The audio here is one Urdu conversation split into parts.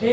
6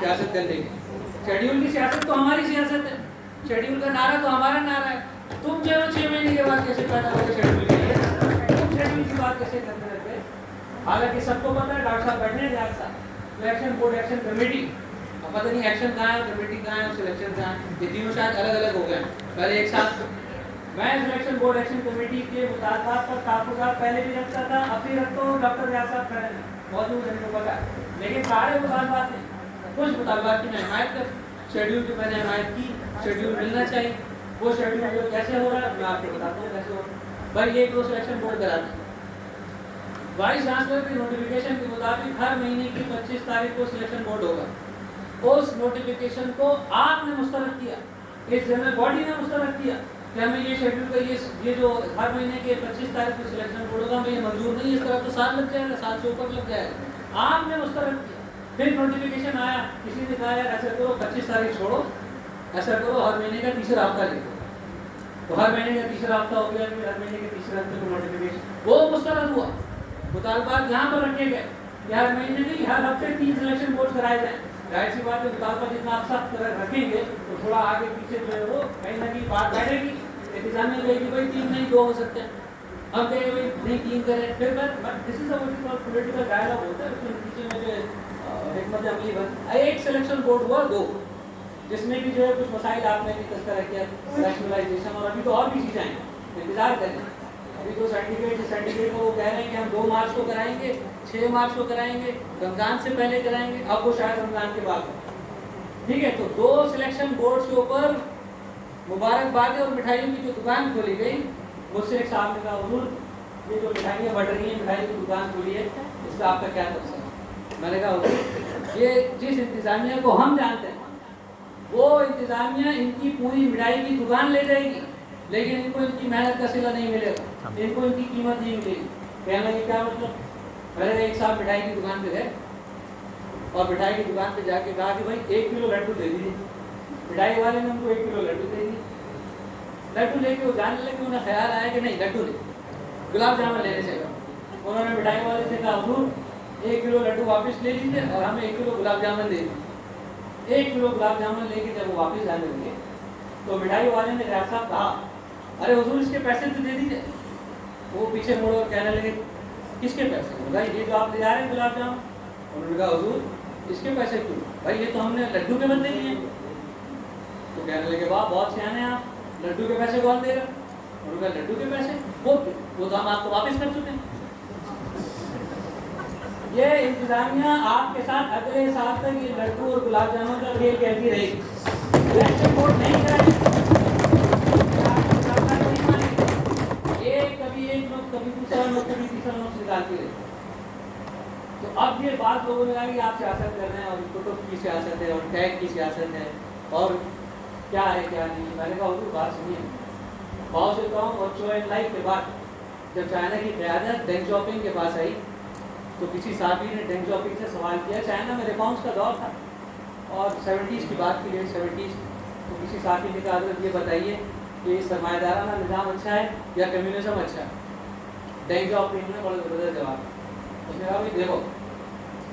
سیاست کرنے کی. شیڈیول کی سیاست تو ہماری سیاست ہے, شیڈیول کا نعرہ تو ہمارا نعرہ ہے. تم جو 6 مہینے کے بعد کیسے پیدا ہوگے شیڈیول کے لیے, تم شیڈیول کی بات کیسے کرتے رہتے. حالانکہ سب کو پتا ہے ڈاکٹر صاحب بیٹھے ہیں ڈاکٹر صاحب الیکشن بورڈ ایکشن کمیٹی, اب پتہ نہیں ایکشن کہاں ہے, کمیٹی کہاں ہے, سلیکشن کہاں ہے, یہ تینوں شاید الگ الگ ہو گئے پہلے ایک ساتھ. میں سلیکشن بورڈ ایکشن کمیٹی کے مطالبات پر تحفظات پہلے بھی رکھتا تھا, اب بھی رکھتا ہوں. ڈاکٹر ریاض صاحب کھڑے ہیں موجود ہیں, کو پتا ہے, لیکن سارے مطالبات ہیں, کچھ مطالبات کی میں حمایت کر, شیڈیول کی میں نے حمایت کی, شیڈیول ملنا چاہیے. وہ شیڈیول کیسے ہو رہا ہے میں آپ کو بتاتا ہوں کیسے ہو رہا ہے. بھائی ایک دو سلیکشن بورڈ کراتے ہیں, وائس چانسلر کی نوٹیفیکیشن کے مطابق ہر مہینے کی 25 تاریخ کو سلیکشن بورڈ ہوگا. اس نوٹیفیکیشن کو آپ نے مسترد کیا, اس جنرل باڈی نے مسترد کیا کہ ہمیں یہ شیڈیول کا یہ جو ہر مہینے کے 25 تاریخ کو سلیکشن بورڈ ہوگا ہمیں یہ منظور نہیں, اس طرح تو سال لگ جائے گا, سال سے اوپر لگ جائے گا. آپ نے مسترد کیا. پھر نوٹیفیکیشن آیا, کسی نے کہا یار ایسا کرو 25 تاریخ چھوڑو, ایسا کرو ہر مہینے کا تیسرا ہفتہ لکھو. تو ہر مہینے کا تیسرا ہفتہ ہو گیا, پھر ہر مہینے کے تیسرے ہفتے کو نوٹیفیکیشن وہ مسترد ہوا. مطالبات یہاں پر رکھے گئے کہ ہر مہینے نہیں ہر ہفتے 3 سلیکشن بورڈ کرائے جائیں. ظاہر سی بات ہے مطالبہ جتنا آپ سخت رکھیں گے تو تھوڑا آگے پیچھے جو ہے وہ کہیں نہ کہیں بات بیٹھے گی. انتظامیہ کہے گی بھائی 3 نہیں 2 ہو سکتے ہیں, ہم کہیں گے بھائی نہیں 3 کریں. پھر دس از اے پولیٹیکل ڈائلاگ ہوتا ہے, اس کے پیچھے میں جو حکمت عملی بن ایک سلیکشن بورڈ ہوا 2, جس میں بھی جو ہے کچھ مسائل آپ نے بھی تذکرہ کیا, ریشنلائزیشن, اور ابھی تو اور بھی چیزیں ہیں, انتظار کریں. ابھی تو سینڈیکیٹ کو وہ کہہ رہے ہیں کہ ہم 2 مارچ کو کرائیں گے, 6 مارچ کو کرائیں گے, رمضان سے پہلے کرائیں گے, اب وہ شاید رمضان کے بعد. ٹھیک ہے, تو 2 سلیکشن بورڈ کے اوپر مبارکباد اور مٹھائیوں کی جو دکان کھولی گئی, مجھ سے ایک صاحب نے کہا حضور یہ جو مٹھائیاں بٹ رہی ہیں, مٹھائی کی دکان کھولی ہے, اس کا آپ کا کیا تبصرہ ہے. میں نے کہا حضور یہ جس انتظامیہ کو ہم جانتے ہیں وہ انتظامیہ ان کی پوری مٹھائی کی دکان لے جائے گی, لیکن ان کو ان کی محنت کا صلہ نہیں ملے گا, ان کو ان کی قیمت نہیں ملے گی. کہنے لگے کیا مطلب. میں نے ایک صاحب مٹھائی کی دکان پہ گئے اور مٹھائی کی دکان پہ جا کے کہا کہ بھائی 1 کلو لڈو دے دیجیے. مٹھائی والے نے ان کو 1 کلو لڈو دے دی. لڈو لے کے وہ جانے لگے, انہیں خیال آیا کہ نہیں لڈو نہیں گلاب جامن لینے چاہیے. انہوں نے مٹھائی والے سے کہا حضور 1 کلو لڈو واپس لے لیجیے اور ہمیں 1 کلو گلاب جامن دے دیجیے. 1 کلو گلاب جامن لے کے جب وہ واپس جانے لگے تو مٹھائی والے نے ریاض صاحب کہا ارے حضور اس کے پیسے تو دے دیجیے. وہ پیچھے مڑ اور کہنے لگے کس کے پیسے, بھائی یہ جو آپ لے جا رہے ہیں گلاب جامن. انہوں نے کہا حضور اس کے پیسے کیوں, بھائی یہ تو ہم نے لڈو کے بدلے دیے. تو کہنے لگے واہ بہت سیانے ہیں آپ, لڈو کے پیسے کون دے گا. انہوں نے کہا لڈو کے پیسے وہ تو ہم آپ کو واپس کر چکے ہیں. یہ انتظامیہ آپ کے ساتھ اگلے سال تک یہ لڈو اور گلاب جامن کا کھیل کھیلتی رہے گی. الیکشن ووٹ نہیں کرائے کبھی ایک نوٹ کبھی دوسرا نوٹ کبھی تیسرا نوٹ نکالتی رہے. تو اب یہ بات لوگوں نے کہا کہ آپ سیاست کر رہے ہیں, اور کتب کی سیاست ہے اور ٹیگ کی سیاست ہے اور کیا ہے کیا نہیں. میں نے کہا حضور بات سنیے, باؤ سے کام اور چو اینڈ لائف کے بعد جب چائنا کی قیادت ڈینگ جاپنگ کے پاس آئی تو کسی صحافی نے ڈینگ جاپنگ سے سوال کیا, چائنا میں ریفارمس کا دور تھا اور 70s کی بات کی, لیٹ 70s. تو کسی صحافی نے کہا حضرت یہ بتائیے کہ سرمایہ دارانہ نظام اچھا ہے یا کمیونزم اچھا ہے. ڈینگ جاپنگ نے بڑا زبردست جواب. اس نے کہا بھائی دیکھو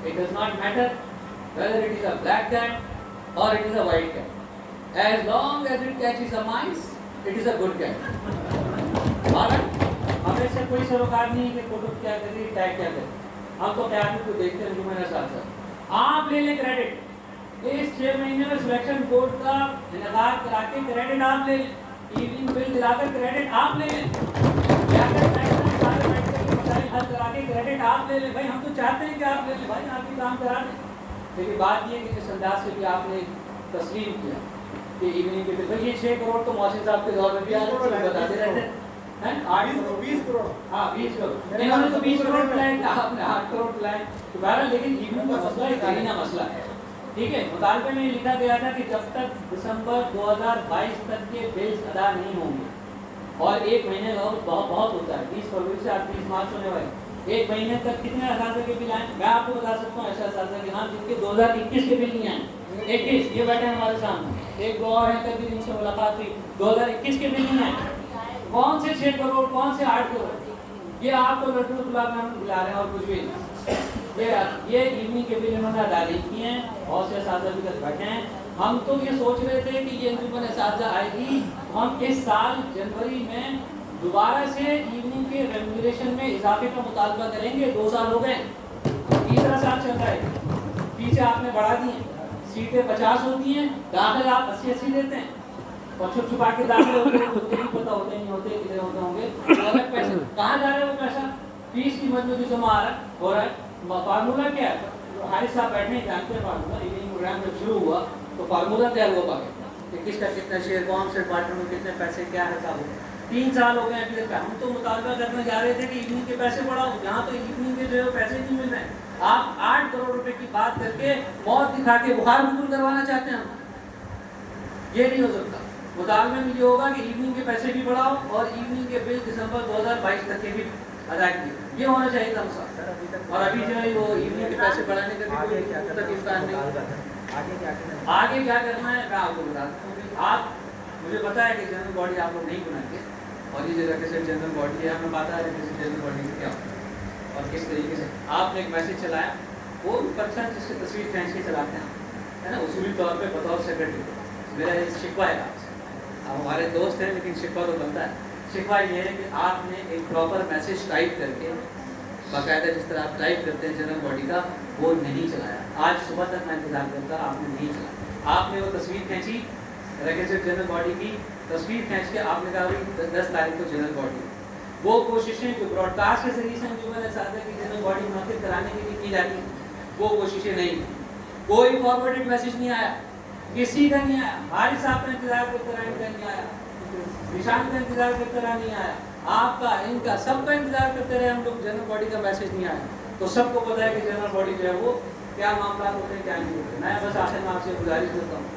it does not matter whether it is a black cat or it is a white cat. As long as it catches a mice, it is a good cat. ہمیں سے کوئی سروکار نہیں کہ کتب کیا کر رہی ہے, ٹیگ کیا کر رہی ہے. ہم تو قیادت کو دیکھتے ہیں جو میں نے ساتھ ساتھ. آپ لے لیں کریڈٹ, اس 6 مہینے میں سلیکشن بورڈ کا انعقاد کرا کے کریڈٹ آپ لے لیں, ایوننگ بل دلا کر کریڈٹ آپ لے لیں, حل کرا کے کریڈٹ آپ لے لیں. بھائی ہم تو چاہتے ہیں کہ آپ لے لیں, بھائی آپ بھی کام کرا دیں. لیکن بات یہ کہ جس انداز سے بھی آپ نے تسلیم کیا کہ ایوننگ کے بل, یہ 6 کروڑ تو محسن صاحب کے دور میں بھی بتاتے رہتے ہیں 20 کروڑ. ہاں 20 کروڑ انہوں نے تو 20 کروڑ پلائے, آپ نے 8 کروڑ پلائے. تو بہرحال لیکن ایوننگ کا مسئلہ ایک کارینہ مسئلہ ہے. ٹھیک ہے, مطالبے میں یہ لکھا گیا تھا کہ جب تک دسمبر 2022 تک کے بلز ادا نہیں ہوں گے, اور 1 مہینے کا بہت ہوتا ہے, 20 فروری سے آج 20 مارچ ہونے والے, 1 مہینے تک کتنے اساتذہ کے بل آئیں. میں آپ کو بتا سکتا ہوں ایسے اساتذہ کے نام جن کے 2021 کے بل نہیں آئے. 21 یہ بیٹھے ہیں ہمارے سامنے, ایک 2 اور ہیں کبھی جن سے ملاقات ہوئی, 2021 کے بل نہیں آئے. کون سے 6 کروڑ کون سے 8 کروڑ, یہ آپ کو لڈو گلاب جامن دلا رہے ہیں اور کچھ بھی نہیں. یہ ایوننگ کے بل انہوں نے ادا کیے ہیں، بہت سے اساتذہ ابھی تک بیٹھے ہیں. ہم تو یہ سوچ رہے تھے کہ یہ انجمن اساتذہ آئے گی، ہم اس سال جنوری میں دوبارہ سے ایوننگ کے ریمونریشن میں اضافے کا مطالبہ کریں گے. 2 سال ہو گئے، تیسرا سال چل رہا ہے. فیسیں آپ نے بڑھا دی ہیں، سیٹیں 50 ہوتی ہیں، داخل آپ 80 دیتے ہیں، اور چھپ چھپا کے داخل ہوتے ہیں، مجھے نہیں پتا ہوتے نہیں ہوتے کتنے ہوتے ہوں گے. الگ پیسے کہاں جا رہا ہے وہ پیسہ؟ فیس کی مجموعی جمع ہو رہا ہے. فارمولہ کیا ہے؟ حارث صاحب بیٹھے ہیں، جانتے ہیں فارمولہ. ایوننگ پروگرام جب شروع ہوا تو فارمولہ تیار ہوا پاکے کہ کس کا کتنا شیئر، کون سے ڈپارٹمنٹ میں کتنے پیسے، کیا حساب ہو. 3 سال ہو گئے ابھی تک. ہم تو مطالبہ کرنے جا رہے تھے کہ ایوننگ کے پیسے بڑھاؤ، یہاں تو ایوننگ کے جو ہے پیسے نہیں مل رہے ہیں. آپ 8 کروڑ روپے کی بات کر کے موت دکھا کے بخار بطور کروانا چاہتے ہیں. ہم یہ نہیں ہو سکتا. مطالبے میں یہ ہوگا کہ ایوننگ کے پیسے بھی بڑھاؤ اور ایوننگ کے بل دسمبر 2022 تک کے بھی ادا کیے. یہ ہونا چاہیے تھا مسئلہ. اور ابھی جو ہے وہ ایوننگ کے پیسے بڑھانے کا بھی کوئی تکلیف نہیں. آگے کیا کرنا ہے میں آپ کو بتا دوں. آپ مجھے پتا ہے کہ جنرل باڈی آپ لوگ نہیں بنائیں گے، اور یہ جگہ سے جنرل باڈی ہے، ہمیں پتا ہے کہ جنرل باڈی کیا اور کس طریقے سے آپ نے ایک میسج چلایا. وہ پرچہ جس کی تصویر کھینچ کے چلاتے ہیں ہے نا، اصولی طور پہ بطور سیکرٹری میرا یہ شکوہ ہے آپ سے. آپ ہمارے دوست ہیں لیکن شکوہ تو بنتا ہے. شکوہ یہ ہے کہ آپ نے ایک پراپر میسج ٹائپ کر کے باقاعدہ جس طرح آپ ٹائپ کرتے ہیں جنرل باڈی کا وہ نہیں چلایا. آج صبح تک میں انتظار کرتا، آپ نے نہیں چلایا. آپ نے وہ تصویر کھینچی ریگسٹرڈ جنرل باڈی کی تصویر کھینچ کے آپ نے کہا 10 تاریخ کو جنرل باڈی. وہ کوششیں جو براڈ کاسٹ کے ذریعے سے انجمن اساتذہ کی جنرل باڈی منعقد کرانے کے لیے کی جاتی ہیں وہ کوششیں نہیں. کوئی فارورڈڈ میسج نہیں آیا، کسی کا نہیں آیا. حارث صاحب کا انتظار کرتے رہے، ان کا نہیں آیا. نشان کا انتظار کرتے رہا، نہیں آیا. آپ کا، ان کا، سب کا انتظار کرتے رہے ہم لوگ. جنرل باڈی کا میسج نہیں آیا. تو سب کو پتا ہے کہ جنرل باڈی جو ہے وہ کیا معاملات ہوتے ہیں کیا نہیں ہوتے. میں بس آخر میں آپ سے گزارش کرتا ہوں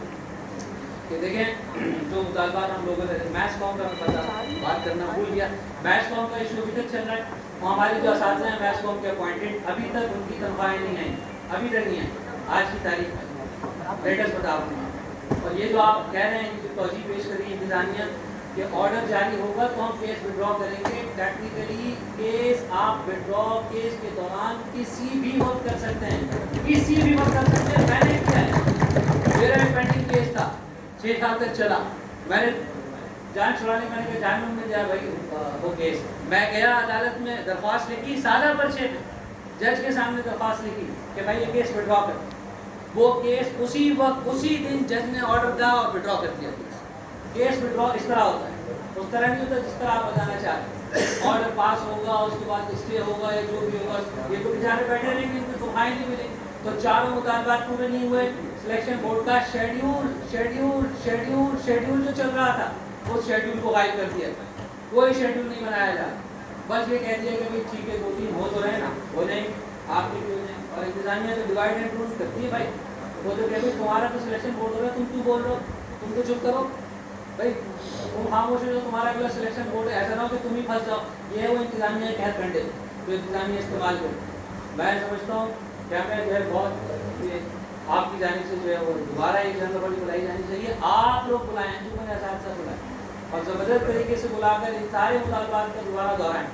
کہ دیکھیں جو مطالبات ہم لوگوں نے میچ کام کا پتا بات کرنا بھول گیا. میچ کام کا ایشو ابھی تک چل رہا ہے. ہمارے جو اساتذہ ہیں میچ کام کے اپوائنٹڈ ابھی تک ان کی تنخواہیں نہیں آئیں، ابھی تک نہیں آئیں. آج کی تاریخ میں لیٹسٹ بتا دوں. اور یہ جو آپ کہہ رہے ہیں جو توجہ پیش کری انتظامیہ کہ آرڈر جاری ہوگا تو ہم کیس وڈرا کریں گے. ٹیکنیکلی کیس آپ وڈرا کیس کے دوران کسی بھی وقت کر سکتے ہیں، کسی بھی وقت کر سکتے ہیں. میں نے کیا ہے، میرا ایک پینڈنگ کیس تھا 6 سال تک چلا. میں نے جان چھڑانے کا نہیں جان میں جائے بھائی وہ کیس. میں گیا عدالت میں درخواست لکھی سادہ پرچے پہ، جج کے سامنے درخواست لکھی کہ بھائی یہ کیس وڈرا کر. وہ کیس اسی وقت اسی دن جج نے آرڈر دیا اور وڈرا کر دیا. کیس وڈرا اس طرح ہوتا ہے، اس طرح نہیں ہوتا جس طرح آپ بتانا چاہتے ہیں. آرڈر پاس ہوگا اس کے بعد اسٹے ہوگا یا جو بھی ہوگا، یہ تو بیچارے بیٹھے رہیں گے، ان کو تنخواہیں نہیں ملیں. تو چاروں مطالبات پورے نہیں ہوئے. سلیکشن بورڈ کا شیڈیول جو چل رہا تھا اس شیڈیول کو غائب کر دیا. کوئی شیڈیول نہیں بنایا جا، بس یہ کہہ دیا کہ بھائی ٹھیک ہے 2-3 ہو تو رہے نا، ہو جائیں آپ کے کیوں نہیں. اور انتظامیہ تو ڈیوائڈ اینڈ رول کرتی ہے بھائی. وہ تو کہتے ہیں تمہارا تو سلیکشن بورڈ ہو رہا ہے، تم کیوں بول رہے ہو، تم تو چپ کرو بھائی، تم خاموش ہو. تمہارا اگلا سلیکشن بورڈ ہے، ایسا نہ ہو کہ تم ہی پھنس جاؤ. یہ ہے وہ انتظامیہ کے ہر کنڈے جو انتظامیہ استعمال کرے. میں سمجھتا ہوں کہ ہمیں جو ہے بہت آپ کی جانب سے جو ہے وہ دوبارہ ایک جنرل باڈی بلائی جانی چاہیے. آپ لوگ بلائیں، انجمن اساتذہ بلائیں اور زبردست طریقے سے بلا کر ان سارے مطالبات کا دوبارہ دہرائیں.